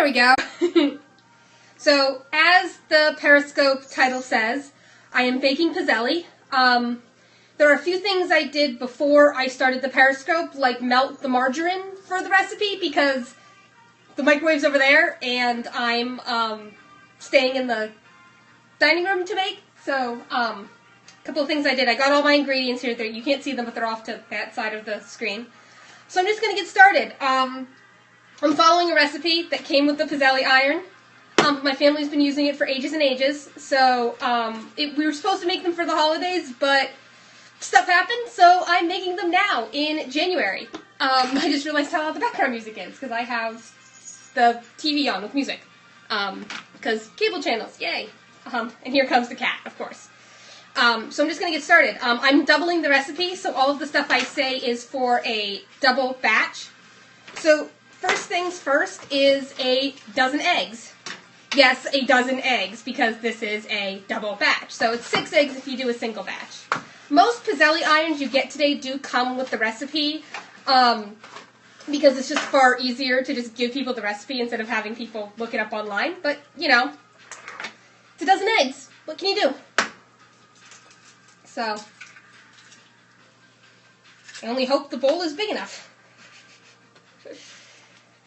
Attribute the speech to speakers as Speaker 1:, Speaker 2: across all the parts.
Speaker 1: There we go. So, as the Periscope title says, I am baking pizzelle. There are a few things I did before I started the Periscope, like melt the margarine for the recipe, because the microwave's over there, and I'm staying in the dining room to make. So, a couple of things I did. I got all my ingredients here. You can't see them, but they're off to that side of the screen. So I'm just going to get started. I'm following a recipe that came with the Pizzelle iron. My family's been using it for ages and ages, so we were supposed to make them for the holidays, but stuff happened, so I'm making them now in January. I just realized how loud the background music is, because I have the TV on with music, because cable channels, yay! And here comes the cat, of course. So I'm just going to get started. I'm doubling the recipe, so all of the stuff I say is for a double batch. So first things first is a dozen eggs. Yes, a dozen eggs, because this is a double batch. So it's 6 eggs if you do a single batch. Most Pizzelle irons you get today do come with the recipe, because it's just far easier to just give people the recipe instead of having people look it up online. But, you know, it's a dozen eggs. What can you do? So, I only hope the bowl is big enough.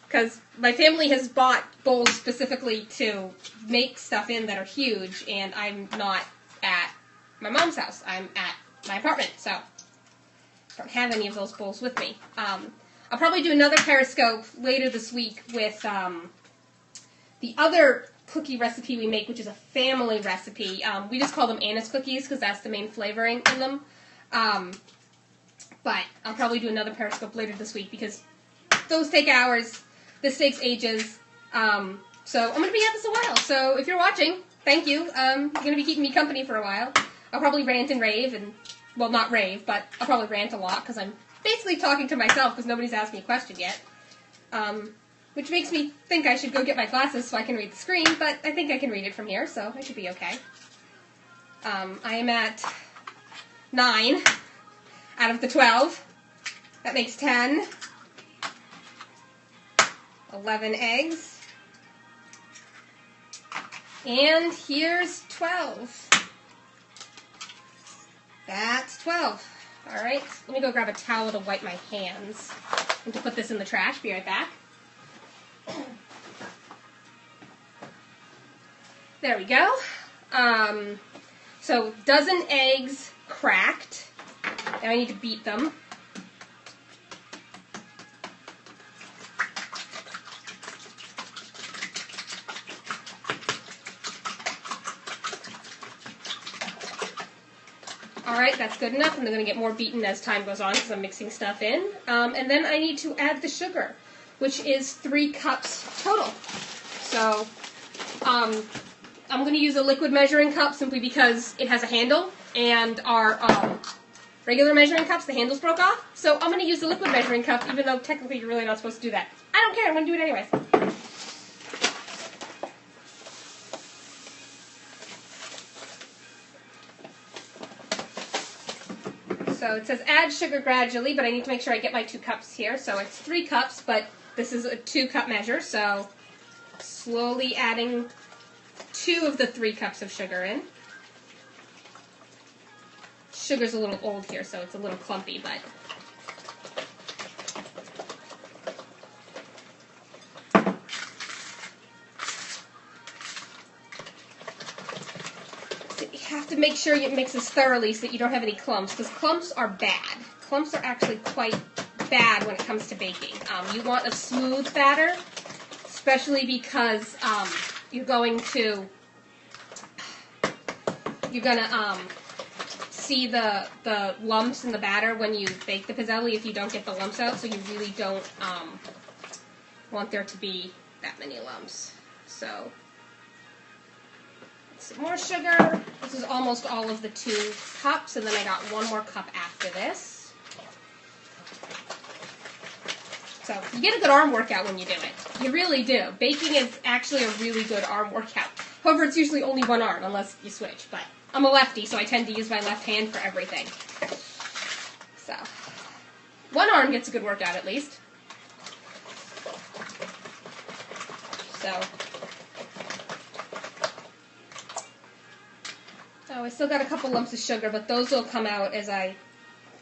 Speaker 1: Because my family has bought bowls specifically to make stuff in that are huge, and I'm not at my mom's house. I'm at my apartment, so I don't have any of those bowls with me. I'll probably do another Periscope later this week with the other cookie recipe we make, which is a family recipe. We just call them anise cookies because that's the main flavoring in them. But I'll probably do another Periscope later this week because those take hours. This takes ages. So I'm going to be at this a while. So if you're watching, thank you. You're going to be keeping me company for a while. I'll probably rant and rave, and well, not rave, but I'll probably rant a lot because I'm basically talking to myself because nobody's asked me a question yet. Which makes me think I should go get my glasses so I can read the screen, but I think I can read it from here, so I should be okay. I am at 9 out of the 12. That makes 10. 11 eggs. And here's 12. That's 12. Alright, let me go grab a towel to wipe my hands and to put this in the trash. Be right back. There we go. So, dozen eggs cracked. Now I need to beat them. Alright, that's good enough, and they're going to get more beaten as time goes on because I'm mixing stuff in. And then I need to add the sugar, which is 3 cups total. So, I'm going to use a liquid measuring cup simply because it has a handle, and our regular measuring cups, the handles broke off. So I'm going to use the liquid measuring cup, even though technically you're really not supposed to do that. I don't care, I'm going to do it anyway. So it says add sugar gradually, but I need to make sure I get my 2 cups here. So it's 3 cups, but this is a 2-cup measure, so slowly adding 2 of the 3 cups of sugar in. Sugar's a little old here, so it's a little clumpy, but you have to make sure it mixes thoroughly so that you don't have any clumps, because clumps are bad. Clumps are actually quite bad when it comes to baking. You want a smooth batter, especially because you're gonna see the lumps in the batter when you bake the pizzelle if you don't get the lumps out, so you really don't want there to be that many lumps. So, some more sugar. This is almost all of the 2 cups, and then I got 1 more cup after this. So, you get a good arm workout when you do it. You really do. Baking is actually a really good arm workout. However, it's usually only 1 arm, unless you switch, but I'm a lefty, so I tend to use my left hand for everything. So, 1 arm gets a good workout at least. So, oh, I still got a couple lumps of sugar, but those will come out as I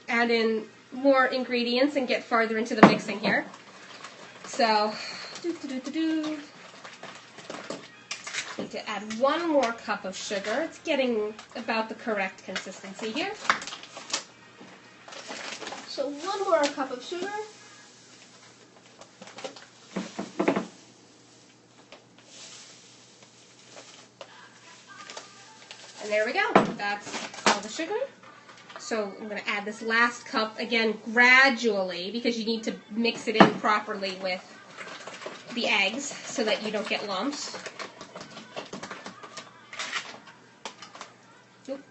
Speaker 1: add in more ingredients and get farther into the mixing here. So, need to add 1 more cup of sugar. It's getting about the correct consistency here. So 1 more cup of sugar. And there we go. That's all the sugar. So I'm going to add this last cup, again, gradually, because you need to mix it in properly with the eggs so that you don't get lumps. Oop.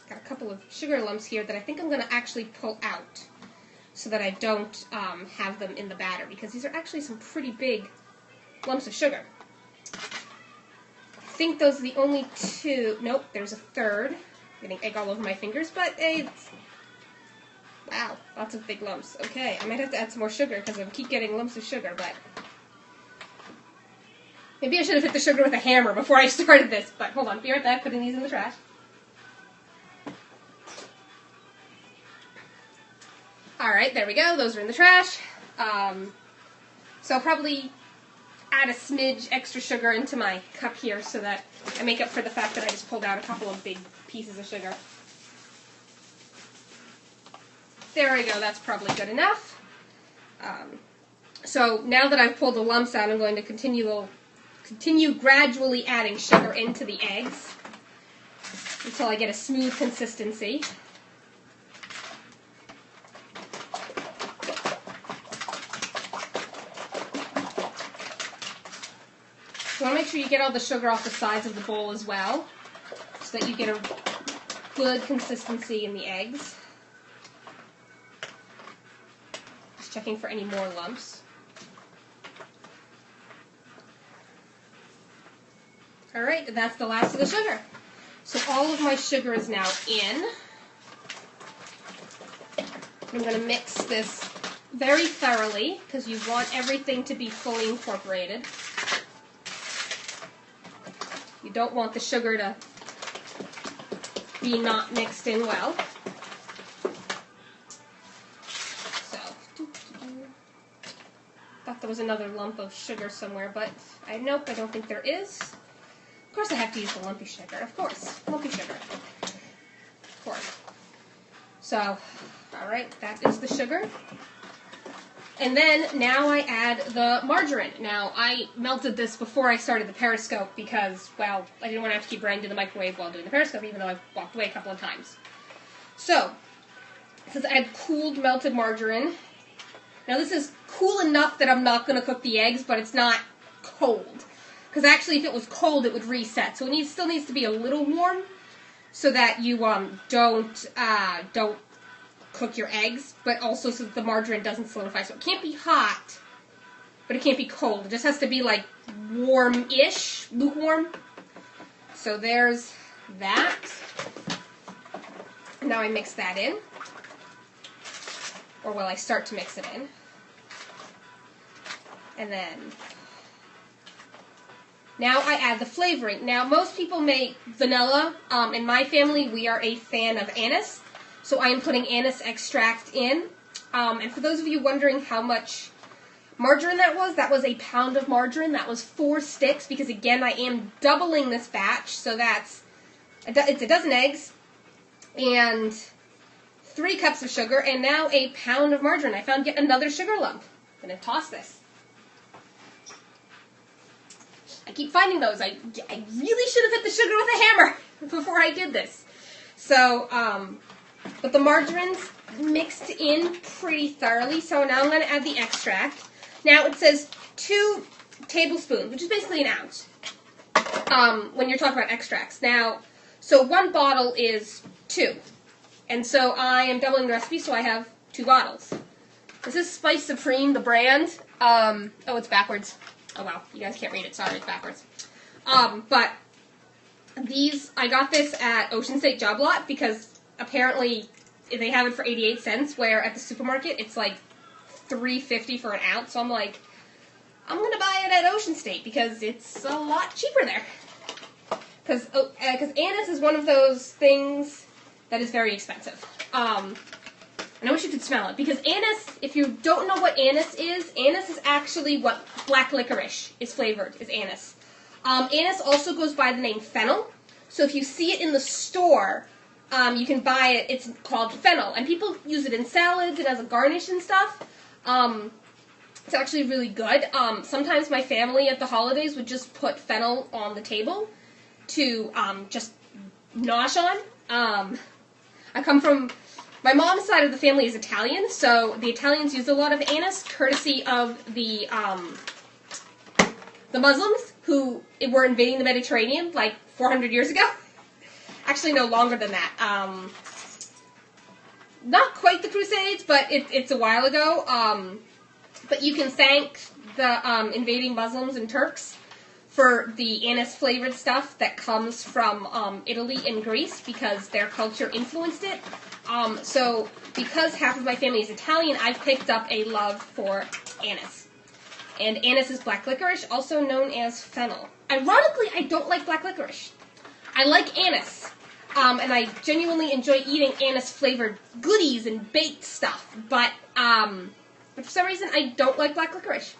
Speaker 1: Got a couple of sugar lumps here that I think I'm going to actually pull out so that I don't have them in the batter, because these are actually some pretty big lumps of sugar. I think those are the only 2. Nope, there's a third. Getting egg all over my fingers, but it's... Wow, lots of big lumps. Okay, I might have to add some more sugar because I keep getting lumps of sugar, but... Maybe I should have hit the sugar with a hammer before I started this, but hold on, be right back, putting these in the trash. Alright, there we go, those are in the trash. So I'll probably add a smidge extra sugar into my cup here so that I make up for the fact that I just pulled out a couple of big pieces of sugar. There we go, that's probably good enough. So now that I've pulled the lumps out, I'm going to continue gradually adding sugar into the eggs until I get a smooth consistency. You want to make sure you get all the sugar off the sides of the bowl as well, so that you get a good consistency in the eggs. Just checking for any more lumps. Alright, and that's the last of the sugar. So all of my sugar is now in. I'm going to mix this very thoroughly, because you want everything to be fully incorporated. You don't want the sugar to be not mixed in well. So, thought there was another lump of sugar somewhere, but nope, I don't think there is. Of course I have to use the lumpy sugar, of course. Lumpy sugar. Of course. So, alright, that is the sugar. And then, now I add the margarine. Now, I melted this before I started the Periscope because, well, I didn't want to have to keep running to the microwave while doing the Periscope, even though I've walked away a couple of times. So, it says add cooled melted margarine. Now, this is cool enough that I'm not going to cook the eggs, but it's not cold. Because actually, if it was cold, it would reset. So, it still needs to be a little warm so that you don't cook your eggs, but also so that the margarine doesn't solidify. So it can't be hot, but it can't be cold. It just has to be like warm-ish, lukewarm. So there's that. Now I mix that in. Or well, I start to mix it in. And then now I add the flavoring. Now most people make vanilla. In my family, we are a fan of anise. So I am putting anise extract in. And for those of you wondering how much margarine that was a pound of margarine. That was 4 sticks because, again, I am doubling this batch. So it's a dozen eggs and 3 cups of sugar and now a pound of margarine. I found yet another sugar lump. I'm going to toss this. I keep finding those. I really should have hit the sugar with a hammer before I did this. So, but the margarine's mixed in pretty thoroughly, so now I'm going to add the extract. Now, it says 2 tablespoons, which is basically an ounce, when you're talking about extracts. Now, so 1 bottle is 2, and so I am doubling the recipe, so I have 2 bottles. This is Spice Supreme, the brand. Oh, it's backwards. Oh, wow, you guys can't read it. Sorry, it's backwards. But these, I got this at Ocean State Job Lot because apparently they have it for 88 cents, where at the supermarket it's like $3.50 for an ounce. So I'm like, I'm going to buy it at Ocean State because it's a lot cheaper there. Because anise is one of those things that is very expensive. And I wish you could smell it, because anise, if you don't know what anise is actually what black licorice is flavored, is anise. Anise also goes by the name fennel, so if you see it in the store, you can buy it, it's called fennel, and people use it in salads and as a garnish and stuff. It's actually really good. Sometimes my family at the holidays would just put fennel on the table to just nosh on. I come from... My mom's side of the family is Italian, so the Italians use a lot of anise, courtesy of the Muslims who were invading the Mediterranean like 400 years ago. Actually, no, longer than that. Not quite the Crusades, but it's a while ago. But you can thank the invading Muslims and Turks for the anise-flavored stuff that comes from Italy and Greece, because their culture influenced it. So because half of my family is Italian, I've picked up a love for anise. And anise is black licorice, also known as fennel. Ironically, I don't like black licorice. I like anise. And I genuinely enjoy eating anise-flavored goodies and baked stuff. But for some reason, I don't like black licorice.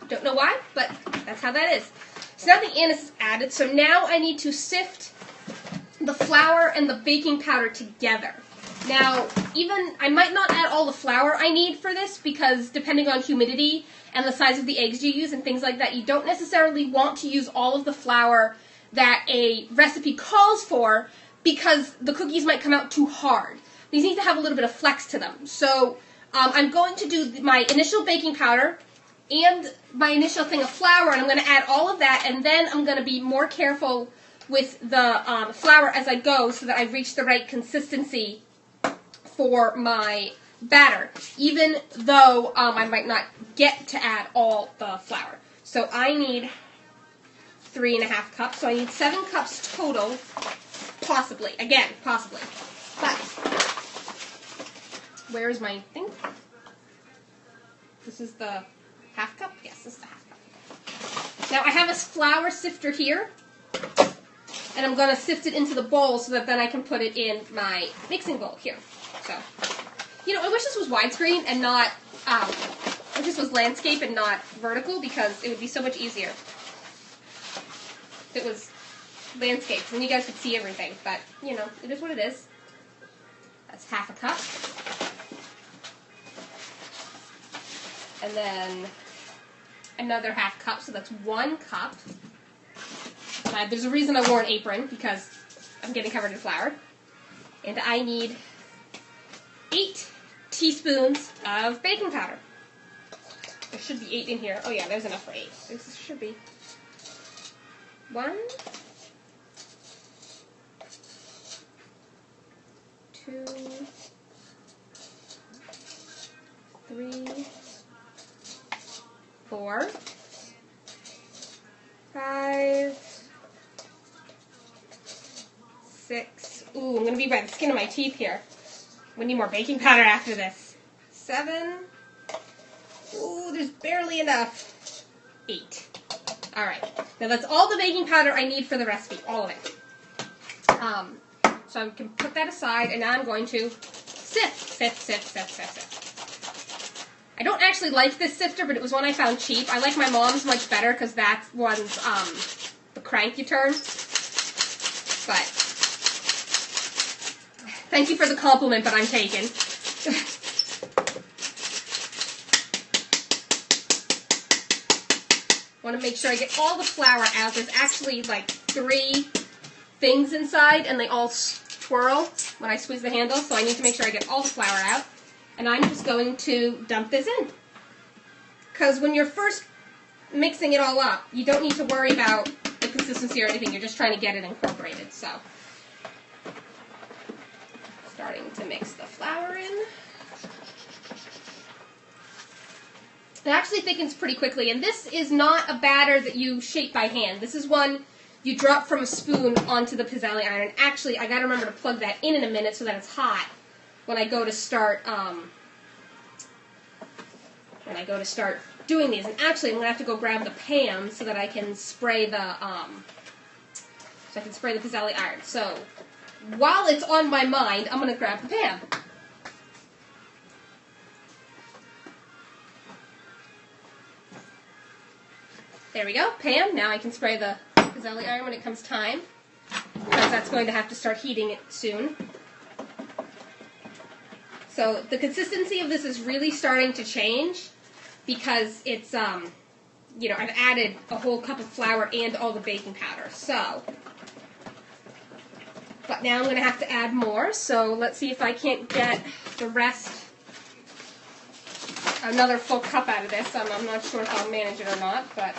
Speaker 1: Don't know why, but that's how that is. So now the anise is added, so now I need to sift the flour and the baking powder together. Now, I might not add all the flour I need for this, because depending on humidity and the size of the eggs you use and things like that, you don't necessarily want to use all of the flour that a recipe calls for, because the cookies might come out too hard. These need to have a little bit of flex to them. So I'm going to do my initial baking powder and my initial thing of flour, and I'm going to add all of that, and then I'm going to be more careful with the flour as I go so that I reach the right consistency for my batter, even though I might not get to add all the flour. So I need 3.5 cups, so I need 7 cups total, possibly. Again, possibly. But, where is my thing? This is the half cup? Yes, this is the half cup. Now I have a flour sifter here, and I'm going to sift it into the bowl so that then I can put it in my mixing bowl here. So, I wish this was widescreen and not, I wish this was landscape and not vertical, because it would be so much easier if it was landscape, then you guys could see everything, but, it is what it is. That's half a cup. And then another half cup, so that's 1 cup. There's a reason I wore an apron, because I'm getting covered in flour. And I need 8 teaspoons of baking powder. There should be 8 in here. Oh yeah, there's enough for 8. This should be 1, 2, 3, 4, 5, 6. Ooh, I'm going to be by the skin of my teeth here. We need more baking powder after this. 7. Ooh, there's barely enough. 8. Alright. Now that's all the baking powder I need for the recipe. All of it. So I can put that aside, and now I'm going to sift. I don't actually like this sifter, but it was one I found cheap. I like my mom's much better, because that one's the crank you turn. But thank you for the compliment, but I'm taken. Want to make sure I get all the flour out. There's actually like 3 things inside, and they all swirl when I squeeze the handle, so I need to make sure I get all the flour out. And I'm just going to dump this in. Because when you're first mixing it all up, you don't need to worry about the consistency or anything. You're just trying to get it incorporated. So, starting to mix the flour in. It actually thickens pretty quickly, and this is not a batter that you shape by hand. This is one you drop from a spoon onto the Pizzelle iron. Actually, I gotta remember to plug that in a minute so that it's hot when I go to start doing these. And actually, I'm going to have to go grab the pan so that I can spray the, Pizzelle iron. So, while it's on my mind, I'm going to grab the pan. There we go, pan. Now I can spray the Pizzelle iron when it comes time, because that's going to have to start heating it soon. So the consistency of this is really starting to change because it's, you know, I've added a whole cup of flour and all the baking powder. So, but now I'm going to have to add more. So let's see if I can't get the rest, another full cup out of this. I'm not sure if I'll manage it or not, but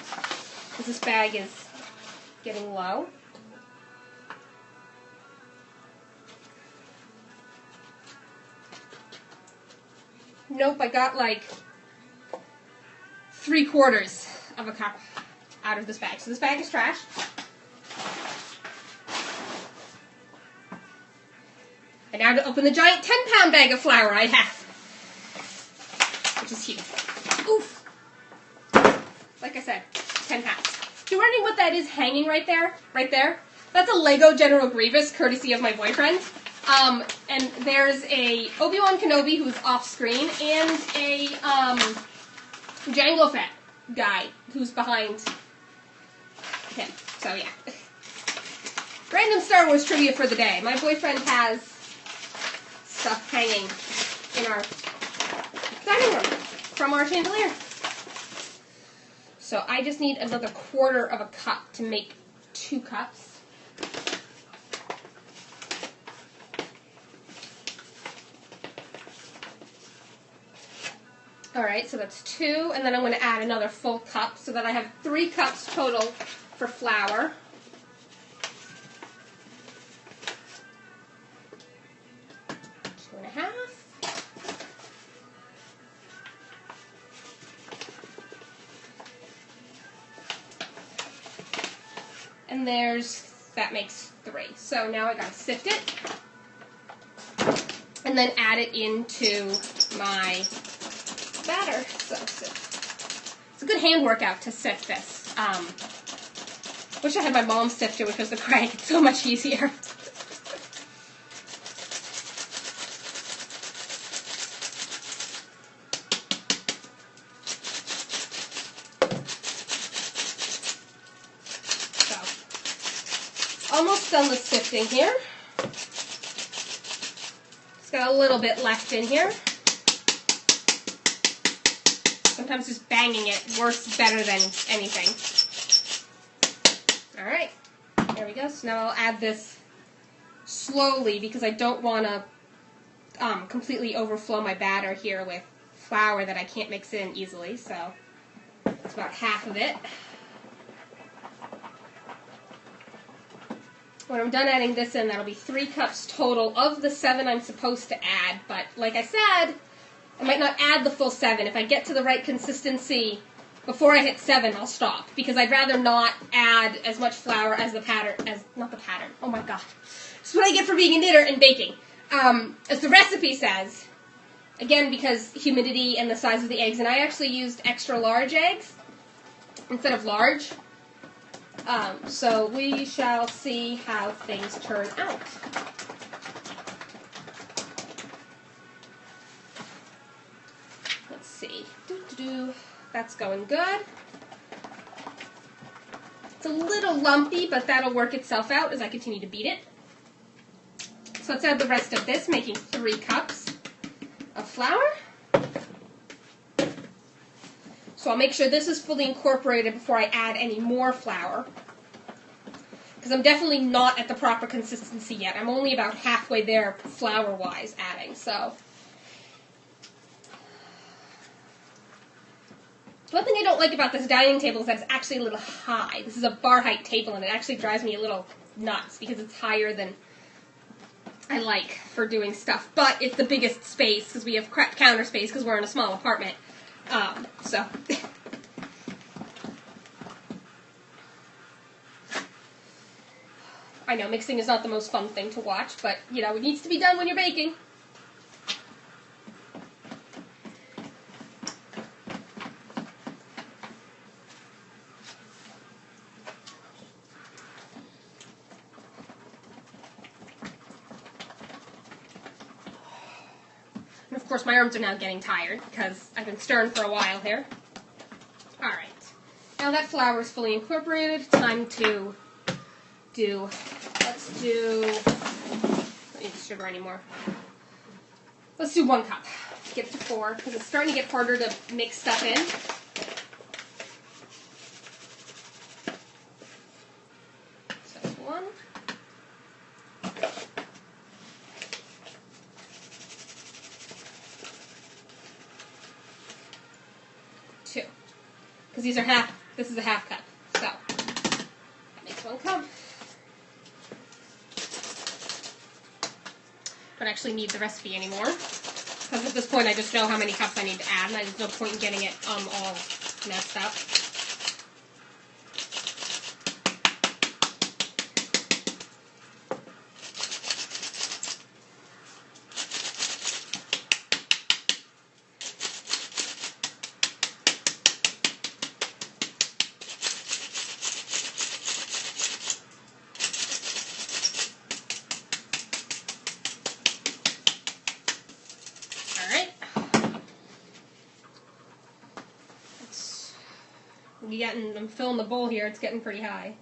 Speaker 1: this bag is getting low. Nope, I got like 3/4 of a cup out of this bag. So this bag is trash. And now to open the giant 10-pound bag of flour I have, which is huge. Oof. Like I said, 10 pounds. If you're wondering what that is hanging right there, that's a Lego General Grievous, courtesy of my boyfriend. And there's a Obi-Wan Kenobi who's off screen, and a Jango Fett guy who's behind him. So yeah. Random Star Wars trivia for the day. My boyfriend has stuff hanging in our dining room from our chandelier. So I just need another 1/4 of a cup to make 2 cups. Alright, so that's 2, and then I'm going to add another full cup so that I have 3 cups total for flour. Two and a half. And that makes 3. So now I gotta sift it, and then add it into my batter. So it's a good hand workout to sift this. Wish I had my mom's sifter, which was the crank. It's so much easier. So, almost done with sifting here. It's got a little bit left in here. Sometimes just banging it works better than anything. Alright, there we go. So now I'll add this slowly because I don't want to completely overflow my batter here with flour that I can't mix in easily. So it's about half of it. When I'm done adding this in, that'll be 3 cups total of the 7 I'm supposed to add. But like I said, I might not add the full 7. If I get to the right consistency before I hit 7, I'll stop. Because I'd rather not add as much flour as oh my god. This is what I get for being a knitter and baking. As the recipe says, again, because humidity and the size of the eggs, and I actually used extra large eggs instead of large. So we shall see how things turn out. See. That's going good. It's a little lumpy, but that'll work itself out as I continue to beat it. So let's add the rest of this, making 3 cups of flour. So I'll make sure this is fully incorporated before I add any more flour, because I'm definitely not at the proper consistency yet. I'm only about halfway there flour-wise adding, so. One thing I don't like about this dining table is that it's actually a little high. This is a bar height table, and it actually drives me a little nuts because it's higher than I like for doing stuff. But it's the biggest space because we have counter space because we're in a small apartment. So I know mixing is not the most fun thing to watch, but you know, it needs to be done when you're baking. course, my arms are now getting tired because I've been stirring for a while here. All right. Now that flour is fully incorporated, time to let's do, I don't need sugar anymore. Let's do 1 cup. Get it to 4 because it's starting to get harder to mix stuff in. So that's 1. Because these are this is a half cup. So, that makes 1 cup. Don't actually need the recipe anymore. Because at this point I just know how many cups I need to add, and there's no point in getting it all messed up. I'm filling the bowl here, it's getting pretty high.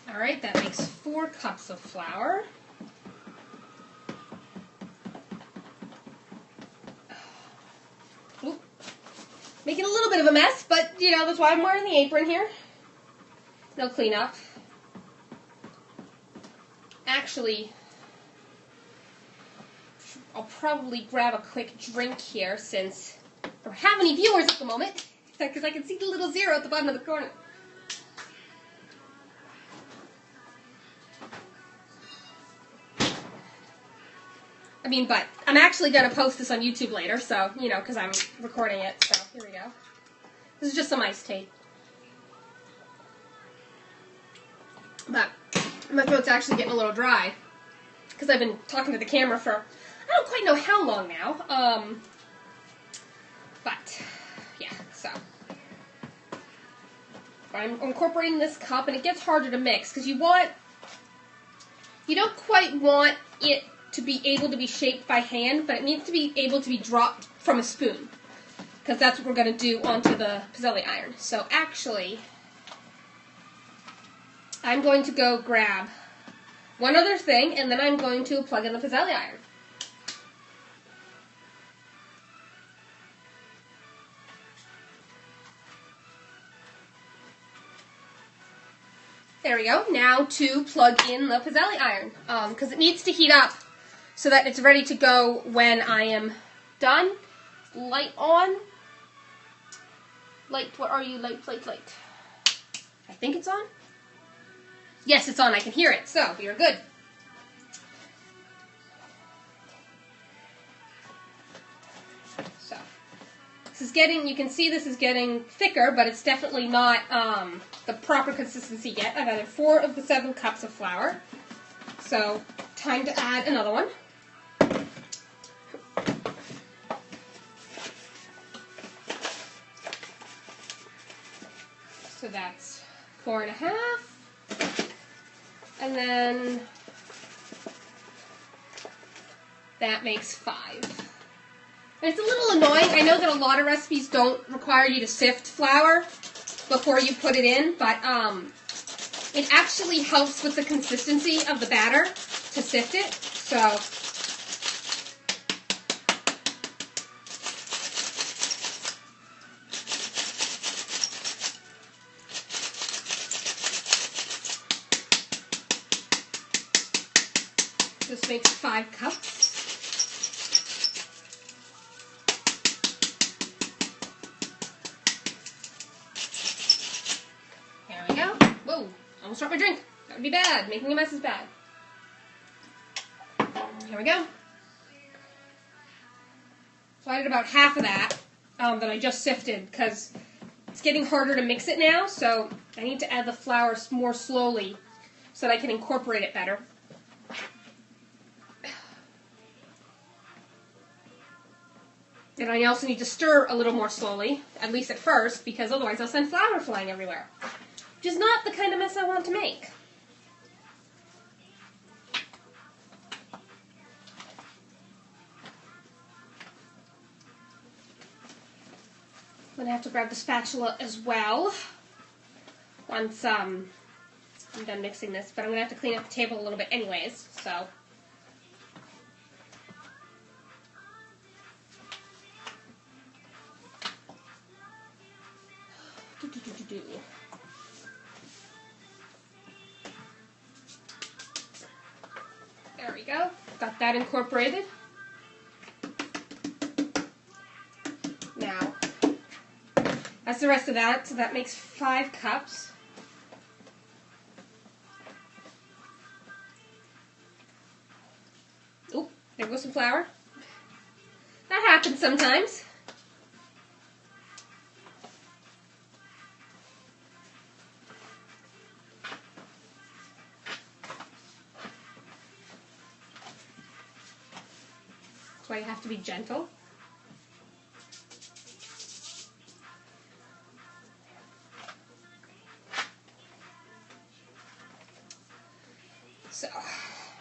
Speaker 1: Alright, that makes 4 cups of flour. Oop. Making a little bit of a mess, but you know, that's why I'm wearing the apron here. They'll clean up. Actually, I'll probably grab a quick drink here since I don't have any viewers at the moment, because I can see the little 0 at the bottom of the corner. I mean, but I'm actually going to post this on YouTube later, so, you know, because I'm recording it, so here we go. This is just some iced tea. But my throat's actually getting a little dry, because I've been talking to the camera for, I don't quite know how long now, but, yeah, so. I'm incorporating this cup, and it gets harder to mix, because you don't quite want it to be able to be shaped by hand, but it needs to be able to be dropped from a spoon, because that's what we're going to do onto the Pizzelle iron. So actually, I'm going to go grab one other thing, and then I'm going to plug in the Pizzelle iron. There we go. Now to plug in the Pizzelle iron, because it needs to heat up so that it's ready to go when I am done. Light on. Light, what are you? Light. I think it's on. Yes, it's on. I can hear it, so we are good. So, this is getting, you can see this is getting thicker, but it's definitely not the proper consistency yet. I've added 4 of the 7 cups of flour. So, time to add another one. So that's 4.5. And then that makes 5. And it's a little annoying. I know that a lot of recipes don't require you to sift flour before you put it in, but it actually helps with the consistency of the batter to sift it. So this makes 5 cups. There we go. Whoa, almost dropped my drink. That would be bad. Making a mess is bad. Here we go. So I did about half of that that I just sifted because it's getting harder to mix it now, so I need to add the flour more slowly so that I can incorporate it better. And I also need to stir a little more slowly, at least at first, because otherwise I'll send flour flying everywhere, which is not the kind of mess I want to make. going to have to grab the spatula as well once I'm done mixing this, but I'm going to have to clean up the table a little bit anyways, so. There we go. Got that incorporated. Now, that's the rest of that, so that makes 5 cups. Oop, there goes some flour. That happens sometimes. That's why you have to be gentle. So,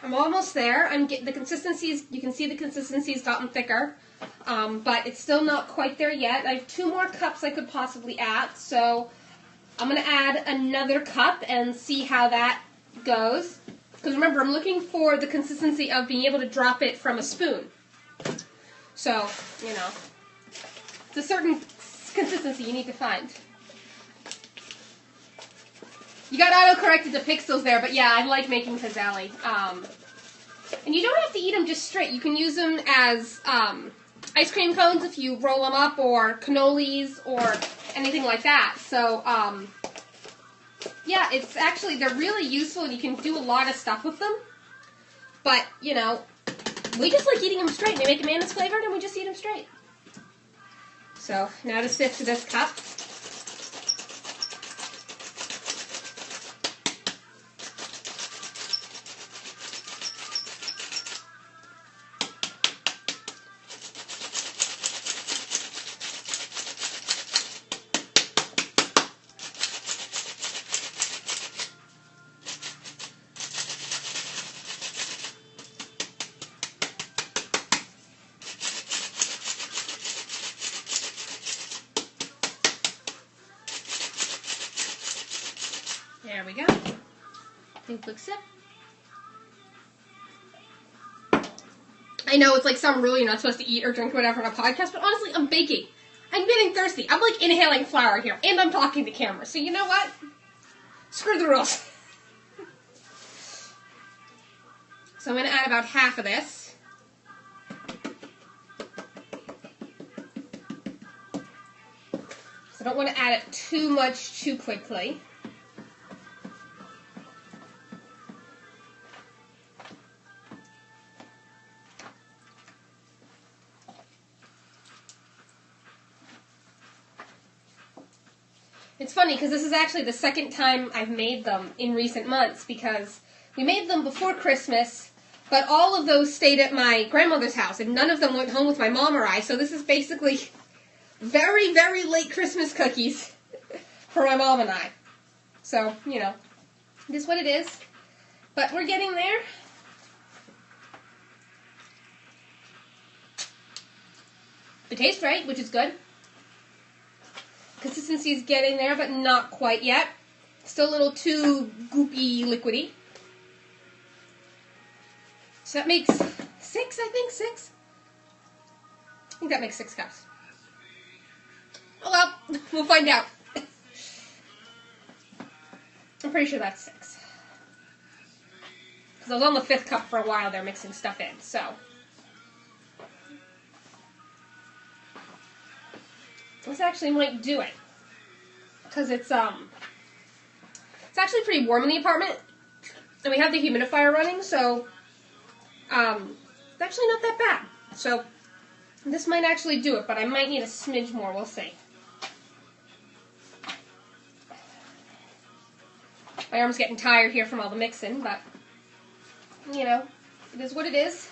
Speaker 1: I'm almost there. I'm getting the consistencies. You can see the consistency's gotten thicker, but it's still not quite there yet. I have 2 more cups I could possibly add, so I'm going to add another cup and see how that goes. Because remember, I'm looking for the consistency of being able to drop it from a spoon. So, you know, it's a certain consistency you need to find. You got auto-corrected to pixels there, but yeah, I like making pizzelle. And you don't have to eat them just straight. You can use them as ice cream cones if you roll them up, or cannolis, or anything like that. So, yeah, it's actually, they're really useful, and you can do a lot of stuff with them. But, you know, we just like eating them straight. They make them mayonnaise flavored, and we just eat them straight. So, now to sift to this cup. There we go. Take a quick sip. I know it's like some rule you're not supposed to eat or drink whatever on a podcast, but honestly, I'm baking. I'm getting thirsty. I'm like inhaling flour here, and I'm talking to camera. So you know what? Screw the rules. So I'm going to add about half of this. So I don't want to add it too much too quickly. It's funny because this is actually the second time I've made them in recent months, because we made them before Christmas, but all of those stayed at my grandmother's house, and none of them went home with my mom or I, so this is basically very, very late Christmas cookies for my mom and I. So, you know, it is what it is, but we're getting there. It tastes right, which is good. Consistency is getting there, but not quite yet. Still a little too goopy, liquidy. So that makes 6, I think, 6? I think that makes 6 cups. Oh well, we'll find out. I'm pretty sure that's 6. Because I was on the 5th cup for a while there mixing stuff in, so. This actually might do it, because it's actually pretty warm in the apartment, and we have the humidifier running, so it's actually not that bad. So this might actually do it, but I might need a smidge more. We'll see. My arm's getting tired here from all the mixing, but you know, it is what it is.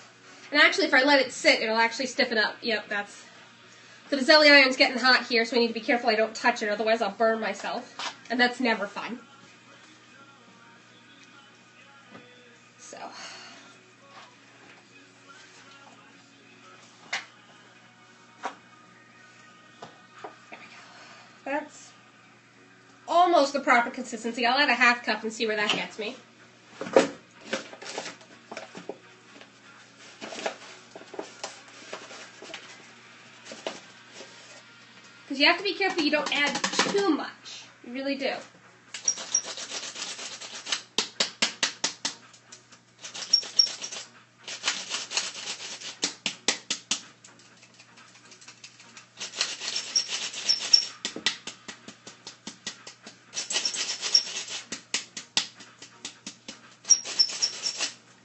Speaker 1: And actually, if I let it sit, it'll actually stiffen up. Yep, that's. The Pizzelle iron's getting hot here, so I need to be careful I don't touch it, otherwise I'll burn myself. And that's never fun. So. There we go. almost the proper consistency. I'll add a half cup and see where that gets me. Because you have to be careful you don't add too much. You really do.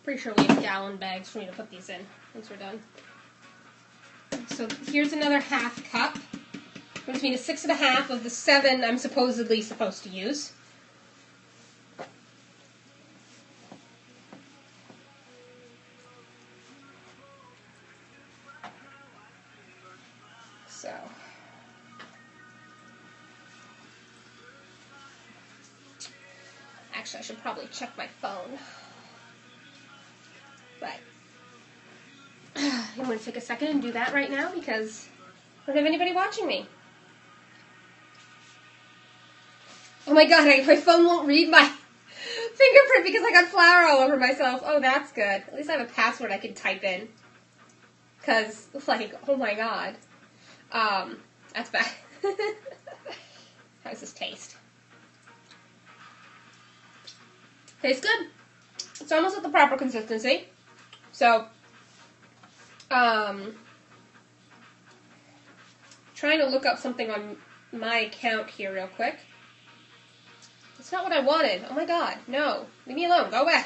Speaker 1: Pretty sure we have gallon bags for me to put these in once we're done. So here's another half cup. Brings me to 6.5 of the 7 I'm supposedly supposed to use. So actually, I should probably check my phone. But I'm going to take a second and do that right now because I don't have anybody watching me. Oh my god, my phone won't read my fingerprint because I got flour all over myself. Oh, that's good. At least I have a password I can type in. Because, like, oh my god. That's bad. How does this taste? Tastes good. It's almost at the proper consistency. So, trying to look up something on my account here real quick. It's not what I wanted. Oh my god, no. Leave me alone. Go away.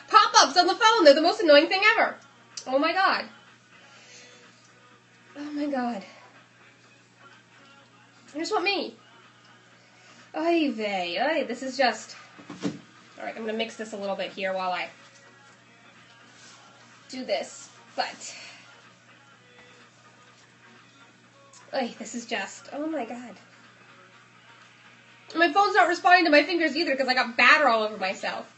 Speaker 1: Pop-ups on the phone. They're the most annoying thing ever. Oh my god. Oh my god. I just want me. Oy vey. Oy, this is just... Alright, I'm going to mix this a little bit here while I do this. But... Oy, this is just... Oh my god. My phone's not responding to my fingers either because I got batter all over myself.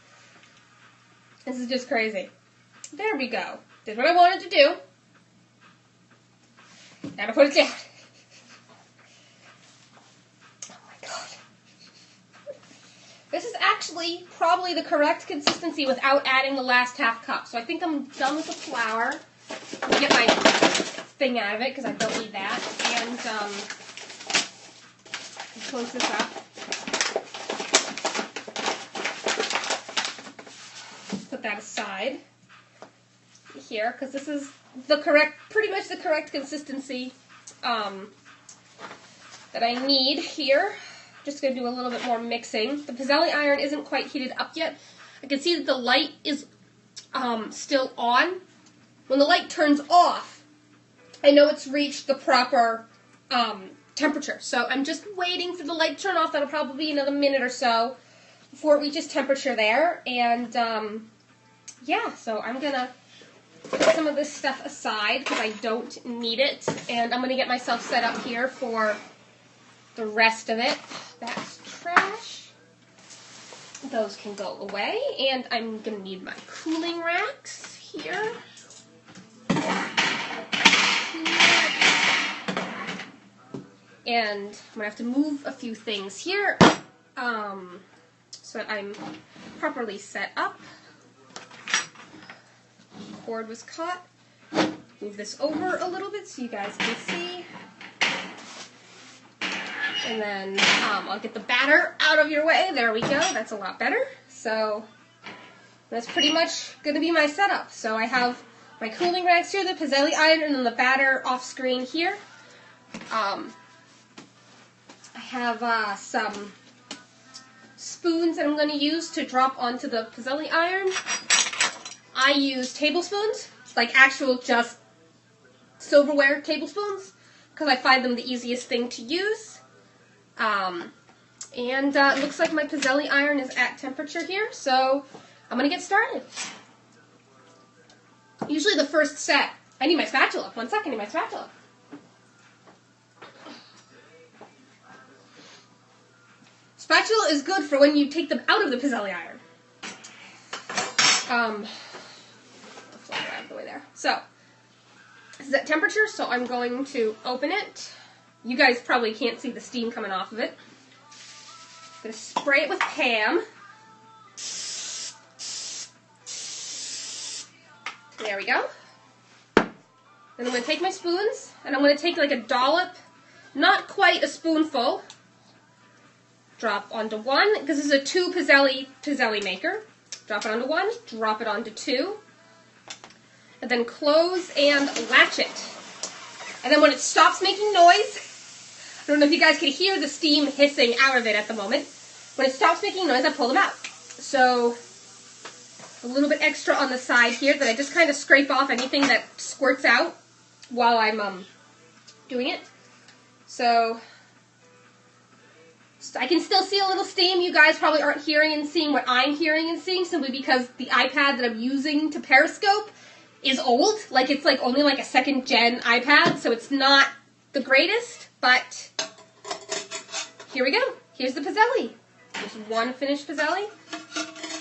Speaker 1: This is just crazy. There we go. Did what I wanted to do. Gotta put it down. Oh my god. This is actually probably the correct consistency without adding the last half cup. So I think I'm done with the flour. Let me get my thing out of it because I don't need that. And close this up. Put that aside here because this is the correct, pretty much the correct consistency that I need here. Just going to do a little bit more mixing. The Pizzelle iron isn't quite heated up yet. I can see that the light is still on. When the light turns off, I know it's reached the proper temperature. So I'm just waiting for the light to turn off. That'll probably be another minute or so before it reaches temperature there. And yeah, so I'm going to put some of this stuff aside because I don't need it. And I'm going to get myself set up here for the rest of it. That's trash. Those can go away. And I'm going to need my cooling racks here. And I'm going to have to move a few things here so that I'm properly set up. Cord was caught. Move this over a little bit so you guys can see. And then I'll get the batter out of your way. There we go. That's a lot better. So that's pretty much going to be my setup. So I have my cooling racks here, the Pizzelle iron, and then the batter off screen here. I have some spoons that I'm going to use to drop onto the Pizzelle iron. I use tablespoons, like actual just silverware tablespoons, because I find them the easiest thing to use. And it looks like my Pizzelle iron is at temperature here, so I'm going to get started. Usually the first set, I need my spatula. 1 second, I need my spatula. Spatula is good for when you take them out of the Pizzelle iron. The flour out of the way there. So, this is at temperature, so I'm going to open it. You guys probably can't see the steam coming off of it. going to spray it with Pam. There we go. Then I'm going to take my spoons, and I'm going to take like a dollop, not quite a spoonful. Drop onto one, because this is a 2 Pizzelle maker. Drop it onto 1, drop it onto 2, and then close and latch it. And then when it stops making noise, I don't know if you guys can hear the steam hissing out of it at the moment. When it stops making noise, I pull them out. So a little bit extra on the side here that I just kind of scrape off anything that squirts out while I'm doing it. So I can still see a little steam. You guys probably aren't hearing and seeing what I'm hearing and seeing simply because the iPad that I'm using to Periscope is old. Like, it's like only like a 2nd gen iPad, so it's not the greatest, but here we go. Here's the Pizzelle. There's one finished Pizzelle,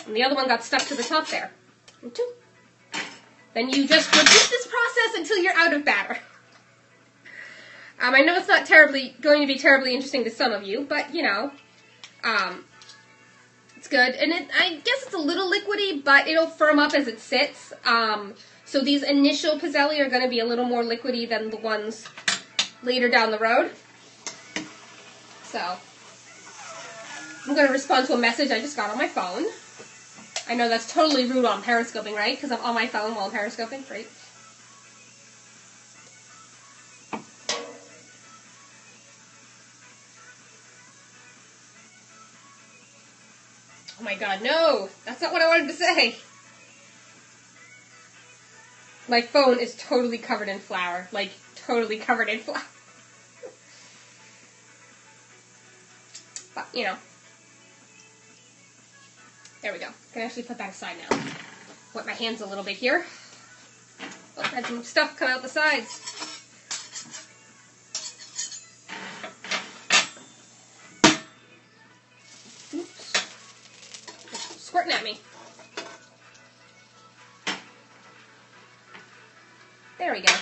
Speaker 1: and the other one got stuck to the top there. And 2. Then you just repeat this process until you're out of batter. I know it's not going to be terribly interesting to some of you, but, you know, it's good. And I guess it's a little liquidy, but it'll firm up as it sits. So these initial Pizzelle are going to be a little more liquidy than the ones later down the road. So I'm going to respond to a message I just got on my phone. I know that's totally rude while I'm periscoping, right? Because I'm on my phone while I'm periscoping. Great. Oh my god, no! That's not what I wanted to say! My phone is totally covered in flour. Like, totally covered in flour. But, you know. There we go. I can actually put that aside now. Wet my hands a little bit here. Oh, I had some stuff come out the sides. Squirting at me. There we go.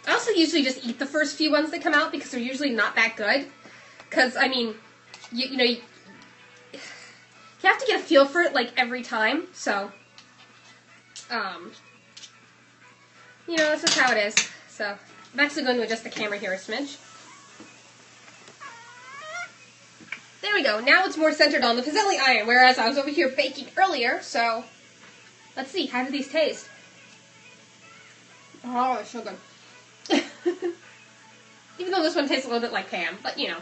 Speaker 1: I also usually just eat the first few ones that come out because they're usually not that good. Because, I mean, you know, you have to get a feel for it, like, every time. So, you know, that's just how it is. So, I'm actually going to adjust the camera here a smidge. There we go. Now it's more centered on the Pizzelle iron, whereas I was over here baking earlier, so let's see. How do these taste? Oh, it's so good. Even though this one tastes a little bit like Pam, but you know.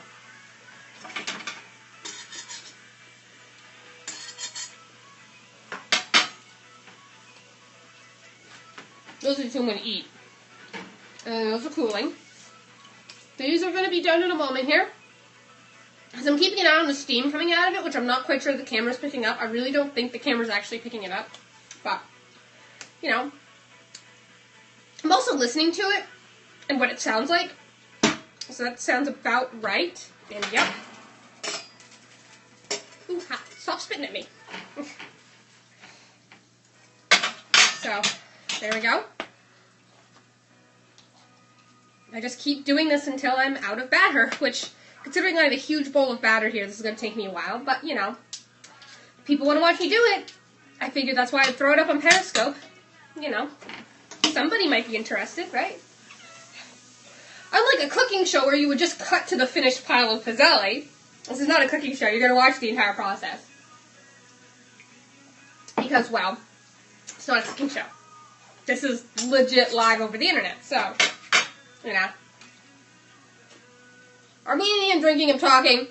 Speaker 1: Those are the 2 I'm going to eat. And those are cooling. These are going to be done in a moment here. Because I'm keeping an eye on the steam coming out of it, which I'm not quite sure the camera's picking up. I really don't think the camera's actually picking it up. But, you know. I'm also listening to it and what it sounds like. So that sounds about right. And yep. Ooh, hot. Stop spitting at me. So, there we go. I just keep doing this until I'm out of batter, which, considering I have a huge bowl of batter here, this is going to take me a while, but, you know, if people want to watch me do it, I figured that's why I'd throw it up on Periscope. You know, somebody might be interested, right? Unlike a cooking show where you would just cut to the finished pile of Pizzelle, this is not a cooking show. You're going to watch the entire process. Because, well, it's not a cooking show. This is legit live over the internet, so, you know. I'm eating, I'm drinking, I'm talking.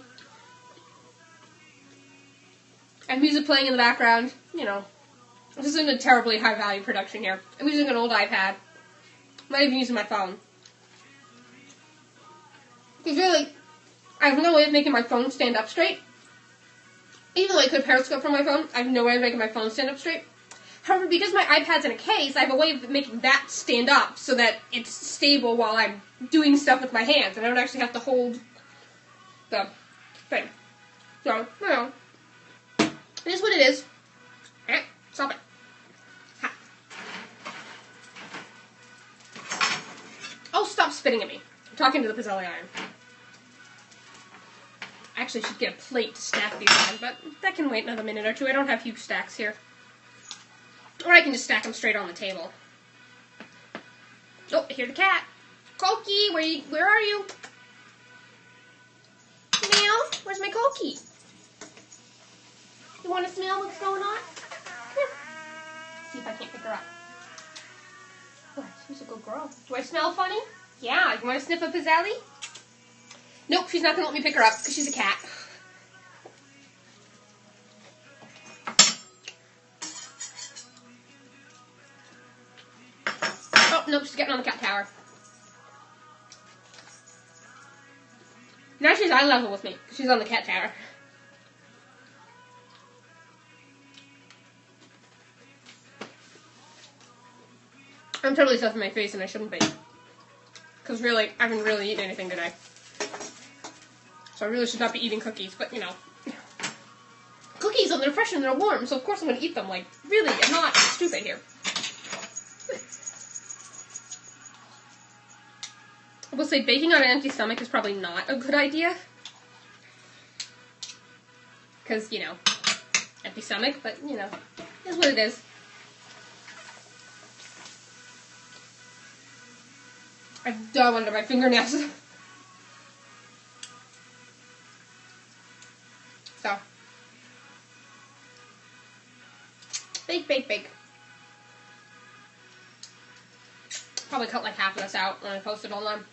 Speaker 1: And music playing in the background, you know. This isn't a terribly high-value production here. I'm using an old iPad. I'm not even using my phone. Because really, I have no way of making my phone stand up straight. Even though I could Periscope from my phone, I have no way of making my phone stand up straight. However, because my iPad's in a case, I have a way of making that stand up so that it's stable while I'm doing stuff with my hands, and I don't actually have to hold the thing. So, you know, it is what it is. Stop it. Ha. Oh, stop spitting at me. I'm talking to the Pizzelle iron. Actually, I should get a plate to stack these on, but that can wait another minute or two. I don't have huge stacks here. Or I can just stack them straight on the table. Oh, I hear the cat. Cokie, where are you? Meow, where's my Cokie? You want to smell what's going on? Here. See if I can't pick her up. Oh, she's a good girl. Do I smell funny? Yeah, you want to sniff a Pizzelle? Nope, she's not going to let me pick her up because she's a cat. Oh, nope, she's getting on the cat tower. Now she's eye level with me. She's on the cat tower. I'm totally stuffing my face and I shouldn't be. Because really, I haven't really eaten anything today. So I really should not be eating cookies, but you know. Cookies, and they're fresh and they're warm, so of course I'm going to eat them. Like, really, I'm not stupid here. I will say baking on an empty stomach is probably not a good idea. Because, you know, empty stomach, but, you know, it's what it is. I've dug under my fingernails. So. Bake, bake, bake. Probably cut like half of this out when I post it online.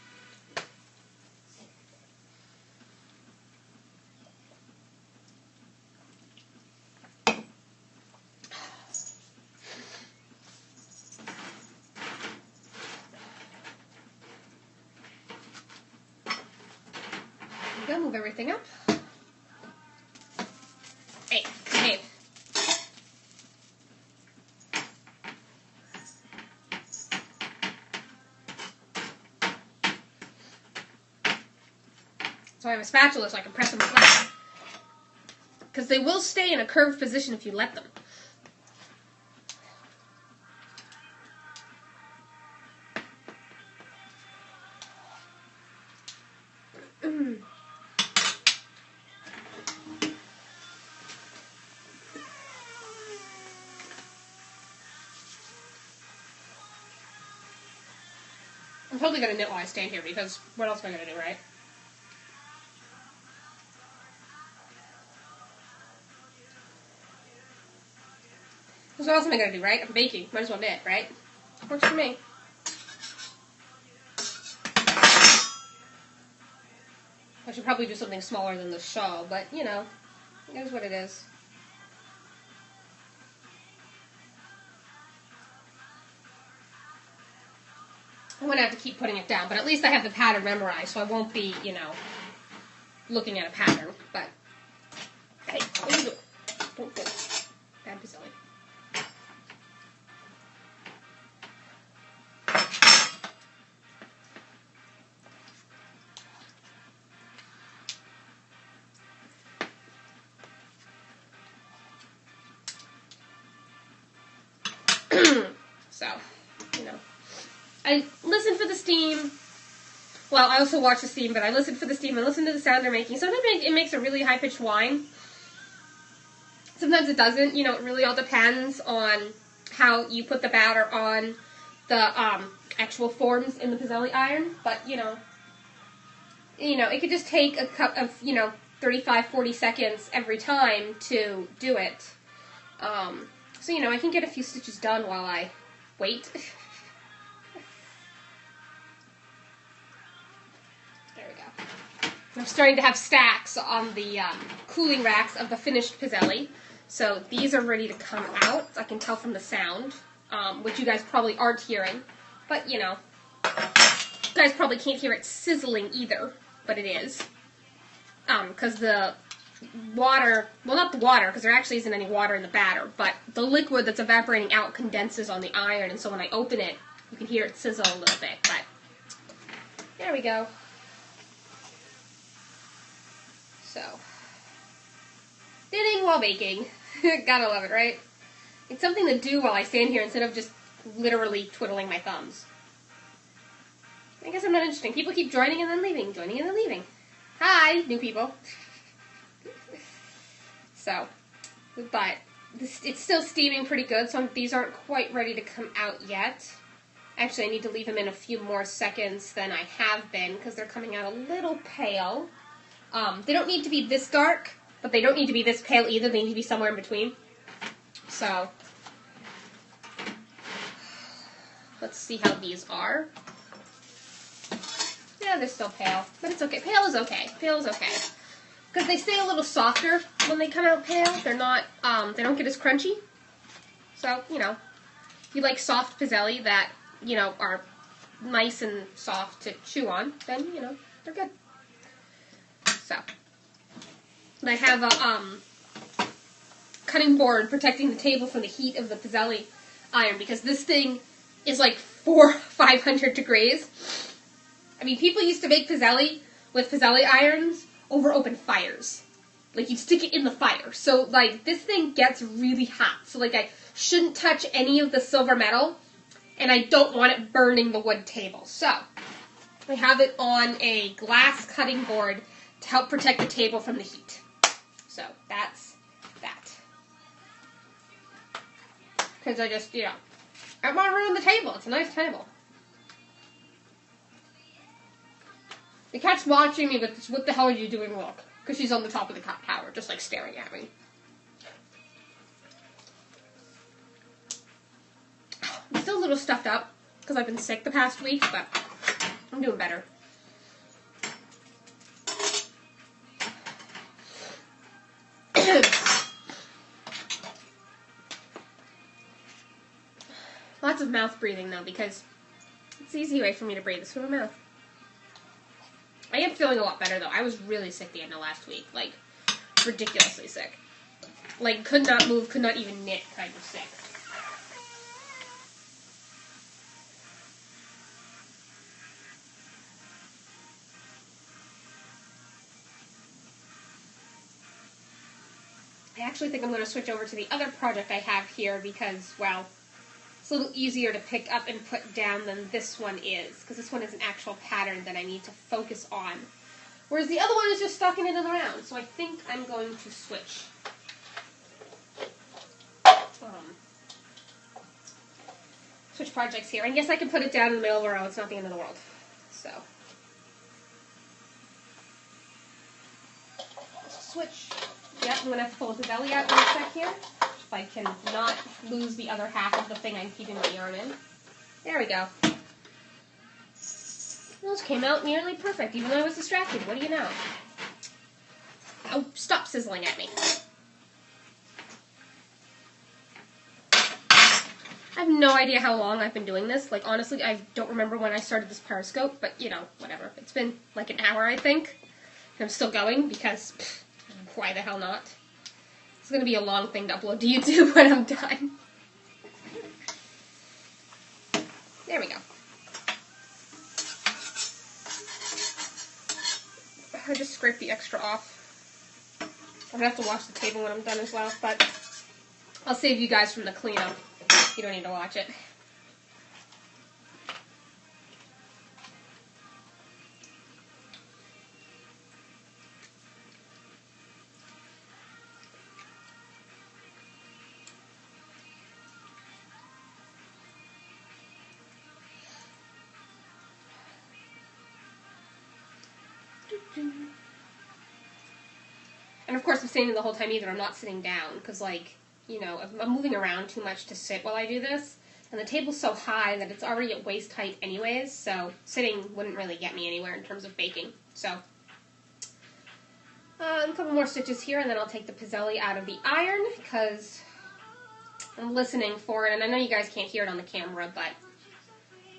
Speaker 1: Move everything up. Hey, behave. So I have a spatula so I can press them flat. Because they will stay in a curved position if you let them. I'm totally going to knit while I stand here because what else am I going to do, right? Because what else am I going to do, right? I'm baking. Might as well knit, right? Works for me. I should probably do something smaller than the shawl, but, you know, it is what it is. I'm going to have to keep putting it down, but at least I have the pattern memorized, so I won't be, you know, looking at a pattern. But, hey, what are you doing? Don't do it. Bad Pizzelle. So, you know. I listen for the steam. Well, I also watch the steam, but I listen for the steam and listen to the sound they're making. Sometimes it makes a really high-pitched whine. Sometimes it doesn't. You know, it really all depends on how you put the batter on the actual forms in the Pizzelle iron. But, you know, it could just take a cup of, 35, 40 seconds every time to do it. So, I can get a few stitches done while I wait. I'm starting to have stacks on the cooling racks of the finished Pizzelle. So these are ready to come out. I can tell from the sound, which you guys probably aren't hearing. But, you guys probably can't hear it sizzling either, but it is. Because the water, well, not the water, because there actually isn't any water in the batter, but the liquid that's evaporating out condenses on the iron, and so when I open it, you can hear it sizzle a little bit. But there we go. So, knitting while baking. Gotta love it, right? It's something to do while I stand here instead of just literally twiddling my thumbs. I guess I'm not interesting. People keep joining and then leaving, joining and then leaving. Hi, new people. So, but it's still steaming pretty good, so these aren't quite ready to come out yet. Actually, I need to leave them in a few more seconds than I have been, because they're coming out a little pale. They don't need to be this dark, but they don't need to be this pale either. They need to be somewhere in between. So, let's see how these are. Yeah, they're still pale, but it's okay. Pale is okay. Pale is okay. Because they stay a little softer when they come out pale. They're not, they don't get as crunchy. So, you know, if you like soft pizzelle that, you know, are nice and soft to chew on, then, you know, they're good. So, and I have a, cutting board protecting the table from the heat of the pizzelle iron, because this thing is like 500 degrees. I mean, people used to make pizzelle with pizzelle irons over open fires. Like, you'd stick it in the fire. So, like, this thing gets really hot. So, like, I shouldn't touch any of the silver metal, and I don't want it burning the wood table. So, I have it on a glass cutting board to help protect the table from the heat. So, that's that. Because I just, you know, I don't want to ruin the table. It's a nice table. The cat's watching me with this, what the hell are you doing look? Because she's on the top of the cat tower, just like staring at me. I'm still a little stuffed up, because I've been sick the past week, but I'm doing better. Lots of mouth breathing, though, because it's the easy way for me to breathe is through my mouth. I am feeling a lot better, though. I was really sick the end of last week. Like, ridiculously sick. Like, could not move, could not even knit kind of sick. I actually think I'm going to switch over to the other project I have here because, well, it's a little easier to pick up and put down than this one is, because this one is an actual pattern that I need to focus on. Whereas the other one is just stocking it around, so I think I'm going to switch. Switch projects here. And yes, I can put it down in the middle of the row. It's not the end of the world. So, switch. Yep, I'm going to have to pull the belly out in a sec here. If I can not lose the other half of the thing I'm keeping my yarn in. There we go. Those came out nearly perfect, even though I was distracted. What do you know? Oh, stop sizzling at me. I have no idea how long I've been doing this. Like, honestly, I don't remember when I started this Periscope, but, you know, whatever. It's been like an hour, I think. And I'm still going because, why the hell not? It's going to be a long thing to upload to YouTube when I'm done. There we go. I just scrape the extra off. I'm going to have to wash the table when I'm done as well, but I'll save you guys from the cleanup. You don't need to watch it. And of course, I'm saying the whole time either I'm not sitting down, because, like, you know, I'm moving around too much to sit while I do this, and the table's so high that it's already at waist height anyways, so sitting wouldn't really get me anywhere in terms of baking. So, a couple more stitches here, and then I'll take the Pizzelle out of the iron, because I'm listening for it, and I know you guys can't hear it on the camera, but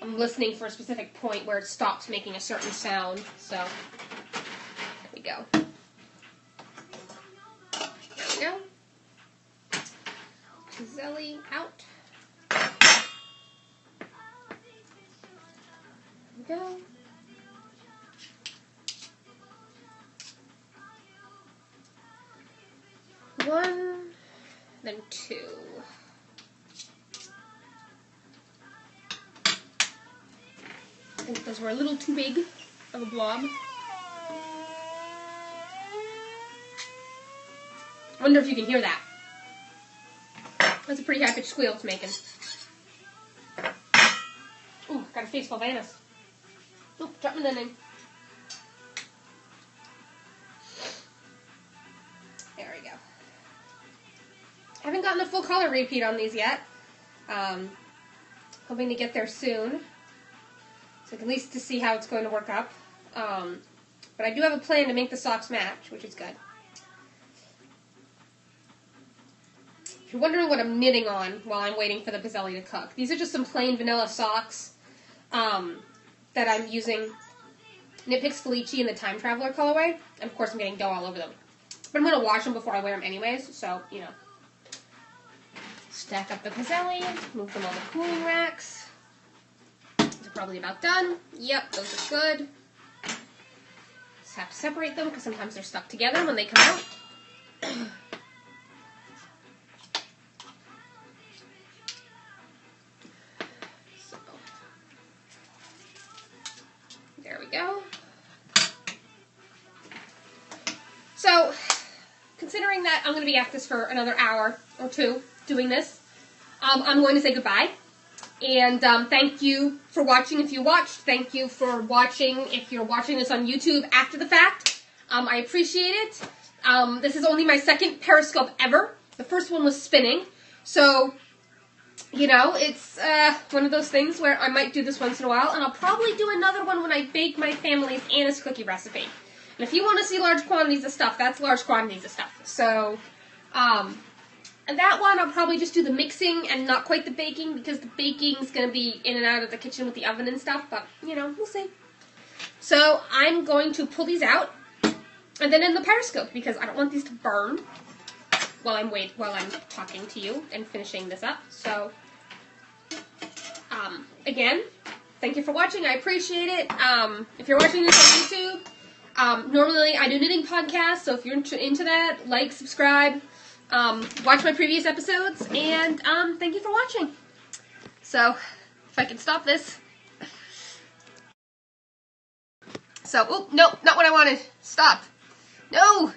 Speaker 1: I'm listening for a specific point where it stops making a certain sound, so there we go. There we go. Pizzelle out. There we go. One, then two. I think those were a little too big of a blob. I wonder if you can hear that. That's a pretty high-pitched squeal it's making. Ooh, got a face full of anise. Oop, drop my in. There we go. I haven't gotten a full color repeat on these yet. Hoping to get there soon. So at least to see how it's going to work up. But I do have a plan to make the socks match, which is good. If you're wondering what I'm knitting on while I'm waiting for the Pizzelle to cook, these are just some plain vanilla socks that I'm using Knit Picks Felici in the Time Traveler colorway. And of course I'm getting dough all over them. But I'm going to wash them before I wear them anyways, so, you know. Stack up the Pizzelle, move them on the cooling racks. These are probably about done. Yep, those are good. Just have to separate them because sometimes they're stuck together when they come out. So, there we go. So, considering that I'm going to be at this for another hour or two doing this, I'm going to say goodbye. And thank you for watching if you watched. Thank you for watching if you're watching this on YouTube after the fact. I appreciate it. This is only my second Periscope ever. The first one was spinning. So, you know, it's one of those things where I might do this once in a while. And I'll probably do another one when I bake my family's anise cookie recipe. And if you want to see large quantities of stuff, that's large quantities of stuff. So, and that one, I'll probably just do the mixing and not quite the baking, because the baking's going to be in and out of the kitchen with the oven and stuff, but, you know, we'll see. So, I'm going to pull these out, and then in the Periscope, because I don't want these to burn while I'm talking to you and finishing this up. So, again, thank you for watching. I appreciate it. If you're watching this on YouTube, normally I do knitting podcasts, so if you're into that, like, subscribe. Watch my previous episodes, and thank you for watching. So, if I can stop this. So, oh, no, not what I wanted. Stop. No!